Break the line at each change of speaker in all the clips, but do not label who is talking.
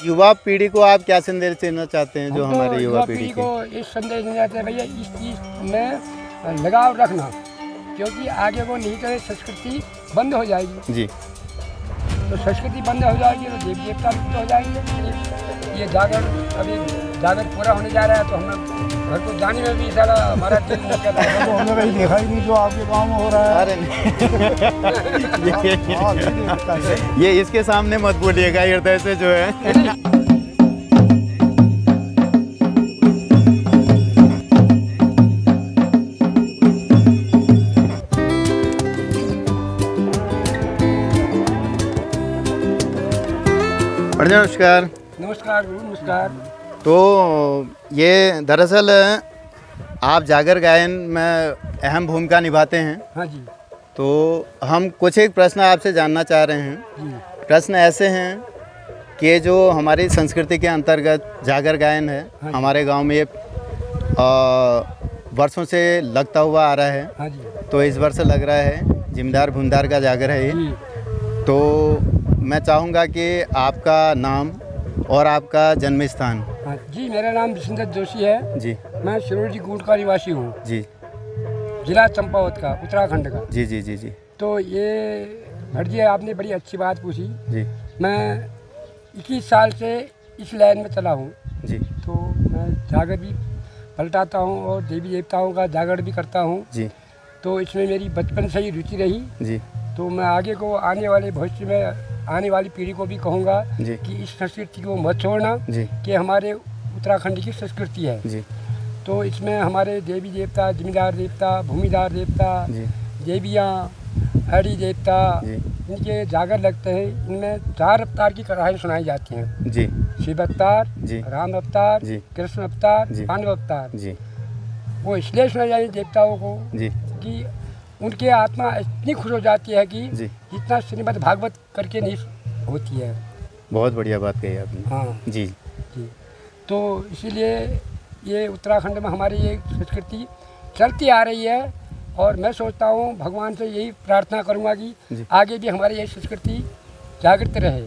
युवा पीढ़ी को आप क्या संदेश देना चाहते हैं, जो हमारे युवा पीढ़ी
को इस संदेश देना चाहते हैं भैया, इस चीज़ में लगाव रखना, क्योंकि आगे को नहीं तो संस्कृति बंद हो जाएगी
जी।
तो संस्कृति बंद हो जाएगी तो देवी देवता लुप्त हो जाएंगे। ये जागर अभी जागर पूरा होने जा रहा है, तो हम घर को जाने में भी सारा हमारा दिल नहीं करता है।
तो हमने कहीं देखा ही नहीं जो आपके गांव में हो रहा है।
अरे ये इसके सामने मत बोलिएगा, हृदय से जो है। नमस्कार।
नमस्कार गुरु, नमस्कार।
तो ये दरअसल आप जागर गायन में अहम भूमिका निभाते हैं।
हाँ जी।
तो हम कुछ एक प्रश्न आपसे जानना चाह रहे हैं
जी।
प्रश्न ऐसे हैं कि जो हमारी संस्कृति के अंतर्गत जागर गायन है,
हाँ
हमारे गांव में ये वर्षों से लगता हुआ आ रहा है।
हाँ जी।
तो इस वर्ष लग रहा है, जिमदार भूमदार का जागर है ये। तो मैं चाहूँगा कि आपका नाम और आपका जन्म स्थान।
हाँ जी, मेरा नाम विष्णुदत्त जोशी है
जी।
मैं सिरोजी गूट का निवासी हूँ
जी।
जिला चंपावत का, उत्तराखंड का।
जी जी जी जी।
तो ये भट जी आपने बड़ी अच्छी बात पूछी।
जी।
मैं 21 साल से इस लाइन में चला हूँ।
जी।
तो मैं जागर भी पलटाता हूँ और देवी देवताओं का जागर भी करता हूँ।
जी।
तो इसमें मेरी बचपन से ही रुचि रही।
जी।
तो मैं आगे को आने वाले भविष्य में आने वाली पीढ़ी को भी कहूँगा कि इस संस्कृति को मत छोड़ना, कि हमारे उत्तराखंड की संस्कृति है।
जी।
तो इसमें हमारे देवी देवता, जमींदार देवता, भूमिदार देवता, देवियाँ, हरी देवता, इनके जागर लगते हैं। इनमें 4 अवतार की कहानी सुनाई जाती हैं।
जी।
शिव अवतार, राम अवतार, कृष्ण अवतार, पांडव अवतार।
जी।
वो इसलिए सुनाई जाती देवताओं को कि उनकी आत्मा इतनी खुश हो जाती है कि जितना श्रीमद् भागवत करके नहीं होती है।
बहुत बढ़िया बात कही आपने।
हाँ
जी
जी। तो इसीलिए ये उत्तराखंड में हमारी ये संस्कृति चलती आ रही है, और मैं सोचता हूँ भगवान से यही प्रार्थना करूँगा कि आगे भी हमारी ये संस्कृति जागृत रहे।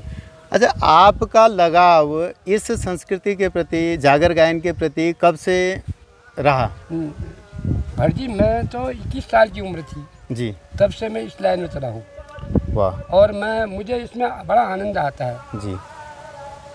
अच्छा, आपका लगाव इस संस्कृति के प्रति, जागर गायन के प्रति कब से रहा?
भट जी मैं तो 21 साल की उम्र थी
जी,
तब से मैं इस लाइन में चला हूँ।
वाह।
और मुझे इसमें बड़ा आनंद आता है
जी।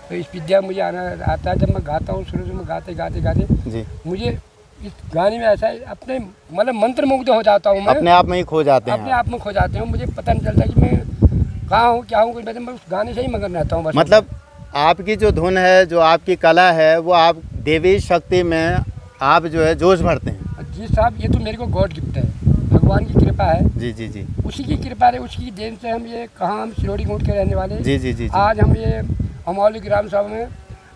तो इस विद्या मुझे आनंद आता है जब मैं गाता हूँ। शुरू में गाते गाते गाते
जी
मुझे इस गाने में ऐसा अपने मतलब मंत्र मुग्ध हो जाता हूँ। मैं
अपने आप में ही खो जाते हैं।
अपने आप में खो जाते हूँ, मुझे पता नहीं चलता कि मैं कहाँ हूँ क्या हूँ। मैं उस गाने से ही मगन रहता हूँ बस।
मतलब आपकी जो धुन है, जो आपकी कला है, वो आप देवी शक्ति में आप जो है जोश भरते हैं।
जी साहब, ये तो मेरे को गॉड गिफ्ट है, भगवान की कृपा है।
जी जी जी।
उसी की कृपा है, उसकी देन से हम ये कहाँ, हम सिरोड़ी गूट के रहने वाले।
जी जी जी।
आज हम ये अमौली ग्राम सभा में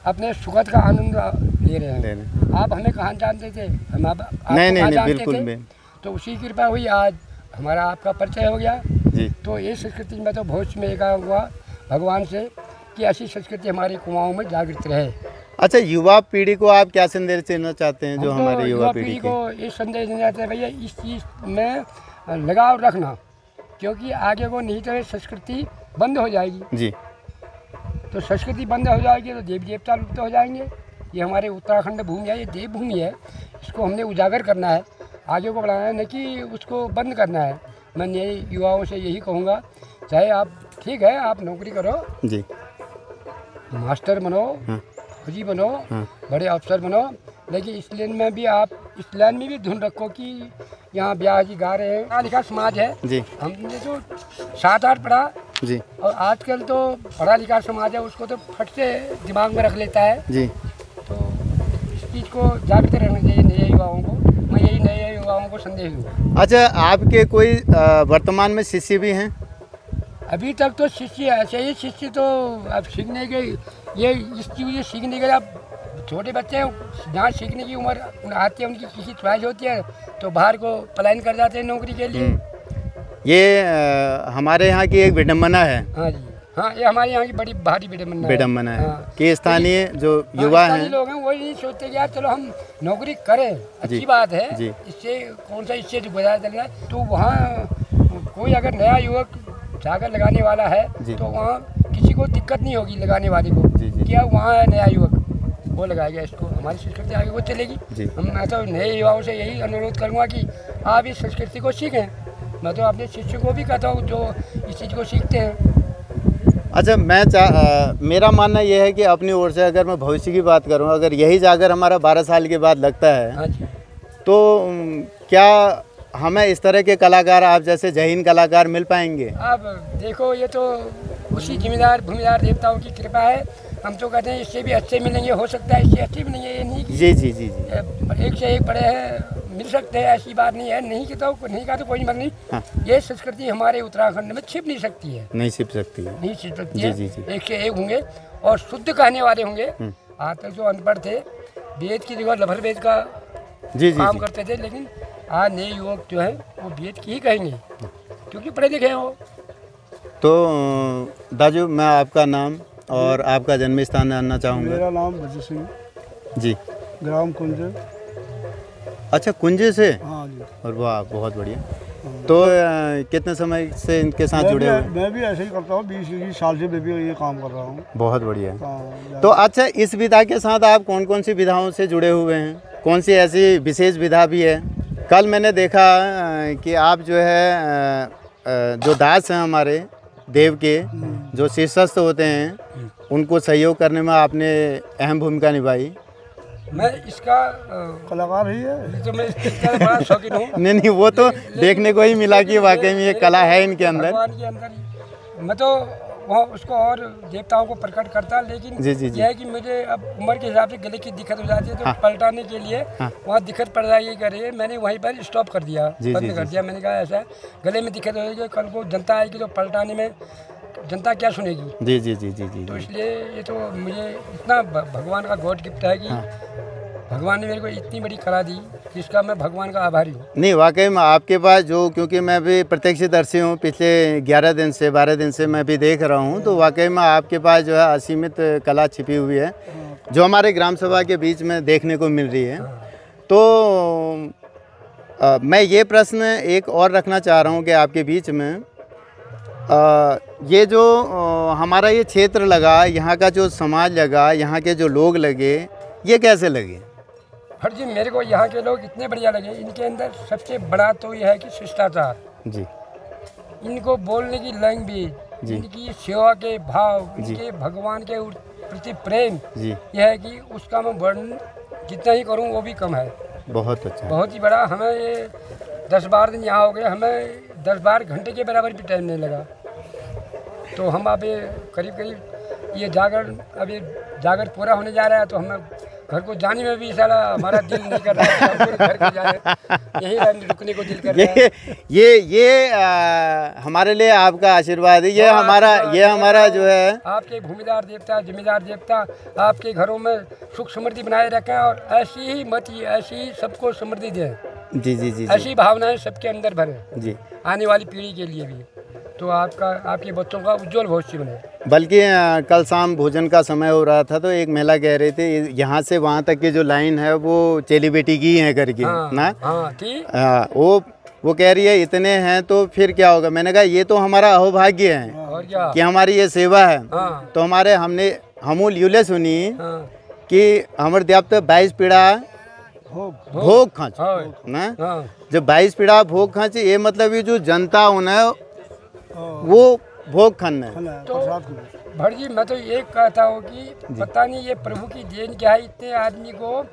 अपने सुखद का आनंद ले रहे हैं। आप हमें कहाँ जानते थे? हम आप
नहीं बिल्कुल भी।
तो उसी की कृपा हुई, आज हमारा आपका परिचय हो गया
जी।
तो ये संस्कृति में तो भविष्य में एका हुआ भगवान से कि ऐसी संस्कृति हमारी कुआओं में जागृत रहे।
अच्छा, युवा पीढ़ी को आप क्या संदेश देना चाहते हैं, जो हमारे युवा पीढ़ी
को ये संदेश देना चाहते हैं भैया, इस चीज़ में लगाव रखना, क्योंकि आगे को नहीं तो संस्कृति बंद हो जाएगी। जी। तो संस्कृति बंद हो जाएगी तो देवी देवता लुप्त हो जाएंगे। ये हमारे उत्तराखंड भूमि है, ये देव भूमि है, इसको हमने उजागर करना है, आगे को बढ़ाना है, न कि उसको बंद करना है। मैं नए युवाओं से यही कहूँगा, चाहे आप ठीक है आप नौकरी करो जी, मास्टर बनो, फौजी बनो, बड़े अफसर बनो, लेकिन इस लाइन में भी आप इस लाइन में भी धुन रखो कि यहाँ ब्याह जी गा रहे हैं। पढ़ा लिखा समाज है जी, हमने जो 7-8 पढ़ा जी, और आजकल तो पढ़ा लिखा समाज है, उसको तो फट से दिमाग में रख लेता है जी। तो इस चीज़ को जागते रहना चाहिए नए युवाओं को। मैं यही नए युवाओं को संदेश दूँ।
अच्छा, आपके कोई वर्तमान में शिष्य भी हैं?
अभी तक तो शिष्य ऐसे ही, शिष्य तो अब सीखने के ये इस चीज़ सीखने के लिए अब छोटे बच्चे हैं, जहाँ सीखने की उम्र आती है, उनकी किसी च्वाइस होती है तो बाहर को पलायन कर जाते हैं नौकरी के लिए।
ये हमारे यहाँ की एक विडम्बना है।
हाँ जी, हाँ, ये हमारे यहाँ की बड़ी भारी विडम्बना है
कि स्थानीय जो युवा हैं,
लोग हैं, वो नहीं सोचते कि यार चलो हम नौकरी करें, अच्छी बात है, इससे कौन सा इससे गुजारा चल रहा है। तो वहाँ कोई अगर नया युवक जाकर लगाने वाला है
जी।
तो वहाँ किसी को दिक्कत नहीं होगी लगाने वाले को।
जी, जी।
क्या वहाँ है नया युवक वो लगाएगा इसको, हमारी संस्कृति आगे वो चलेगी।
जी।
मैं तो नए युवाओं से यही अनुरोध करूँगा कि आप इस संस्कृति को सीखें। मैं तो अपने शिष्य को भी कहता हूँ जो इस चीज़ को सीखते हैं।
अच्छा, मेरा मानना यह है कि अपनी ओर से अगर मैं भविष्य की बात करूं, अगर यही जागर हमारा 12 साल के बाद लगता है
हाँ जी।
तो क्या हमें इस तरह के कलाकार आप जैसे जहीन कलाकार मिल पाएंगे?
अब देखो ये तो उसी जिम्मेदार भूमिदार देवताओं की कृपा है। हम तो कहते हैं इससे भी अच्छे मिलेंगे, हो सकता है इससे अच्छे मिलेंगे, ये नहीं कि
जी जी जी जी।
एक से एक बड़े हैं मिल सकते हैं, ऐसी बात नहीं है। नहीं कि तो नहीं का तो कोई मत नहीं।
हाँ।
ये संस्कृति हमारे उत्तराखंड में छिप नहीं सकती है,
नहीं छिप सकती है।
नहीं छिप सकती
जी,
है।
जी, जी।
एक से एक होंगे और शुद्ध कहने वाले होंगे। आज तक जो अनपढ़ थे वेद की जगह लभर वेद का
जी जी
काम
जी।
करते थे, लेकिन आज नए युवक जो है वो वेद की ही कहेंगे क्योंकि पढ़े लिखे हैं वो।
तो दाजू, मैं आपका नाम और आपका जन्म स्थान जानना चाहूँगा।
मेरा नाम बजू सिंह,
जी।
ग्राम कुंज।
अच्छा, कुंजे से?
हाँ जी।
और वाह, बहुत बढ़िया। तो कितने समय से इनके साथ जुड़े हुए?
मैं भी ऐसे ही करता हूँ, 20 साल से मैं भी ये काम कर रहा हूँ।
बहुत बढ़िया।
हाँ,
तो अच्छा, इस विधा के साथ आप कौन कौन सी विधाओं से जुड़े हुए हैं? कौन सी ऐसी विशेष विधा भी है? कल मैंने देखा कि आप जो है जो दास हैं हमारे देव के, जो शीर्षस्थ होते हैं, उनको सहयोग करने में आपने अहम भूमिका निभाई।
मैं इसका
कलाकार ही है।
तो मैं इसका बड़ा शौकीन हूँ।
नहीं, वो तो देखने को ही मिला कि वाकई में ये कला है इनके अंदर।
भगवान के अंदर ही। मैं तो वहाँ उसको और देवताओं को प्रकट करता, लेकिन
जी, जी, जी।
यह है कि मुझे अब उम्र के हिसाब से गले की दिक्कत हो जाती है, तो
हाँ।
पलटाने के लिए
हाँ।
वहाँ दिक्कत पड़ जाएगी कर रही है। मैंने वहीं पर स्टॉप कर दिया,
जी,
बंद
जी,
कर
जी।
दिया। मैंने कहा ऐसा है, गले में दिक्कत हो जाएगी, कल को जनता आएगी तो पलटाने में जनता क्या सुनेगी।
जी जी जी जी जी।
तो इसलिए ये तो मुझे इतना भगवान का गॉड गिफ्ट है कि भगवान ने मेरे को इतनी बड़ी कला दी जिसका मैं भगवान का आभारी हूँ।
नहीं, वाकई में आपके पास जो, क्योंकि मैं भी प्रत्यक्षदर्शी हूँ, पिछले 11 दिन से 12 दिन से मैं भी देख रहा हूँ, तो वाकई में आपके पास जो है असीमित कला छिपी हुई है जो हमारे ग्राम सभा के बीच में देखने को मिल रही है। तो मैं ये प्रश्न एक और रखना चाह रहा हूँ कि आपके बीच में ये जो हमारा ये क्षेत्र लगा, यहाँ का जो समाज लगा, यहाँ के जो लोग लगे, ये कैसे लगे?
फर्जी मेरे को यहाँ के लोग इतने बढ़िया लगे। इनके अंदर सबसे बड़ा तो यह है कि शिष्टाचार,
जी।
इनको बोलने की लैंग्वेज,
जी।
इनकी सेवा के भाव, इनके भगवान के प्रति प्रेम,
जी।
यह है कि उसका मैं वर्णन जितना ही करूँ वो भी कम है।
बहुत अच्छा।
बहुत ही बड़ा। हमें ये 10-12 दिन यहाँ हो गए, हमें 10-12 घंटे के बराबर भी टाइम नहीं लगा। तो हम अब ये करीब ये जागर पूरा होने जा रहा है, तो हमें घर को जाने में भी साला हमारा दिल नहीं कर रहा है। पूरे घर को जाए, यही रुकने को दिल कर रहा है।
ये हमारे लिए आपका आशीर्वाद है। ये हमारा जो है
आपके भूमिदार देवता, जिम्मेदार देवता आपके घरों में सुख समृद्धि बनाए रखें और ऐसी ही मति, ऐसी ही सबको समृद्धि दें।
जी जी जी
ऐसी भावनाएं सबके अंदर भरें
जी।
आने वाली पीढ़ी के लिए भी, तो आपके बच्चों का उज्जवल भविष्य बने।
बल्कि कल शाम भोजन का समय हो रहा था तो एक महिला कह रही थी यहाँ से वहाँ तक की जो लाइन है वो चेली बेटी की है करके।
हाँ,
ना
हाँ, ठीक।
वो कह रही है इतने हैं तो फिर क्या होगा। मैंने कहा ये तो हमारा अहोभाग्य है
और क्या
कि हमारी ये सेवा है।
हाँ।
तो हमने हमूल यूले सुनी
हाँ।
कि हमर द्याप्त 22 पीड़ा भोग खच ना।
हाँ।
जब 22 पीड़ा भोग खच, ये मतलब ये जो जनता उन्हें वो भोग खाना है।
तो भटजी मैं तो ये कहता हूँ कि पता नहीं ये प्रभु की देन क्या है, इतने आदमी को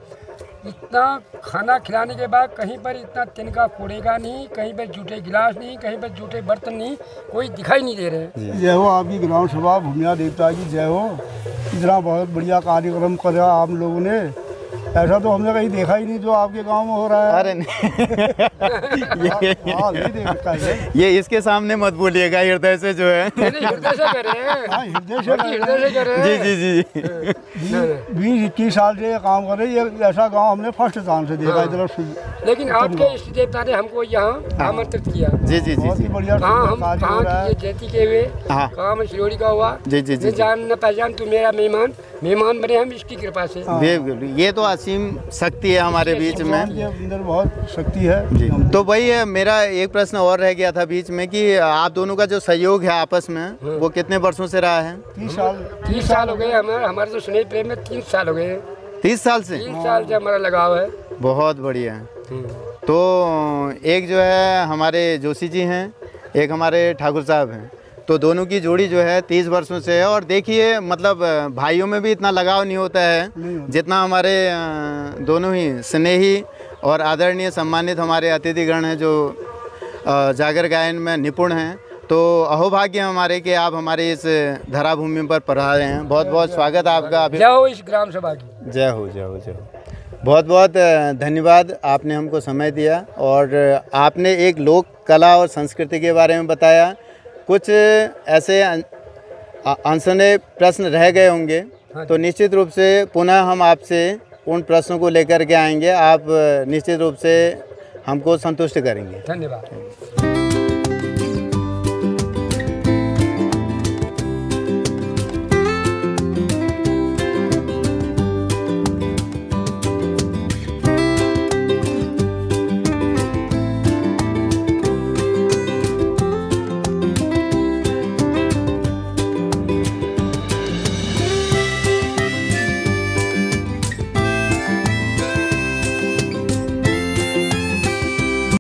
इतना खाना खिलाने के बाद कहीं पर इतना तिनका कूड़ेगा नहीं, कहीं पर जूठे गिलास नहीं, कहीं पर जूठे बर्तन नहीं, कोई दिखाई नहीं दे रहे।
जय हो आपकी ग्राम सभा भूमिया देवता की जय हो। इतना बहुत बढ़िया कार्यक्रम करा आप लोगों ने, ऐसा तो हमने कहीं देखा ही नहीं जो आपके गांव में हो रहा है।
अरे
नहीं देखा है।
ये इसके सामने मत बोलिएगा, हृदय से जो है।
हृदय से करे,
हृदय से
करे।
जी जी जी।
20-21 साल से ये काम कर रहे, ये ऐसा गांव हमने फर्स्ट टाइम से देखा इधर।
लेकिन आपके इष्ट देवता ने हमको यहाँ आमंत्रित किया।
जी जी जी जी।
बढ़िया
कहाँ जैती के हुए,
हाँ।
कहाँ सिरोड़ी का हुआ।
जी जी जी।
जान न पहचान, तू मेरा मेहमान बने हम इसकी कृपा से।
ये तो तो असीम शक्ति है हमारे बीच में।
भगवान के अंदर बहुत शक्ति है
जी। तो वही है, मेरा एक प्रश्न और रह गया था बीच में कि आप दोनों का जो सहयोग है आपस में वो कितने वर्षों से रहा है?
30 साल हो गए हमारे तो स्नेह प्रेम में 30 साल हो गए।
30 साल से?
30 साल से हमारा लगाव है।
बहुत बढ़िया है। तो एक जो है हमारे जोशी जी हैं, एक हमारे ठाकुर साहब हैं, तो दोनों की जोड़ी जो है 30 वर्षों से है। और देखिए मतलब भाइयों में भी इतना लगाव नहीं होता है जितना हमारे दोनों ही स्नेही और आदरणीय सम्मानित हमारे अतिथिगण हैं जो जागर गायन में निपुण हैं। तो अहोभाग्य हमारे कि आप हमारे इस धरा भूमि पर पधारे हैं। बहुत बहुत स्वागत आपका।
जय हो इस ग्राम सभा की।
जय हो, जय हो, जय हो। बहुत बहुत धन्यवाद, आपने हमको समय दिया और आपने एक लोक कला और संस्कृति के बारे में बताया। कुछ ऐसे अनसुने प्रश्न रह गए होंगे तो निश्चित रूप से पुनः हम आपसे उन प्रश्नों को लेकर के आएंगे। आप निश्चित रूप से हमको संतुष्ट करेंगे।
धन्यवाद।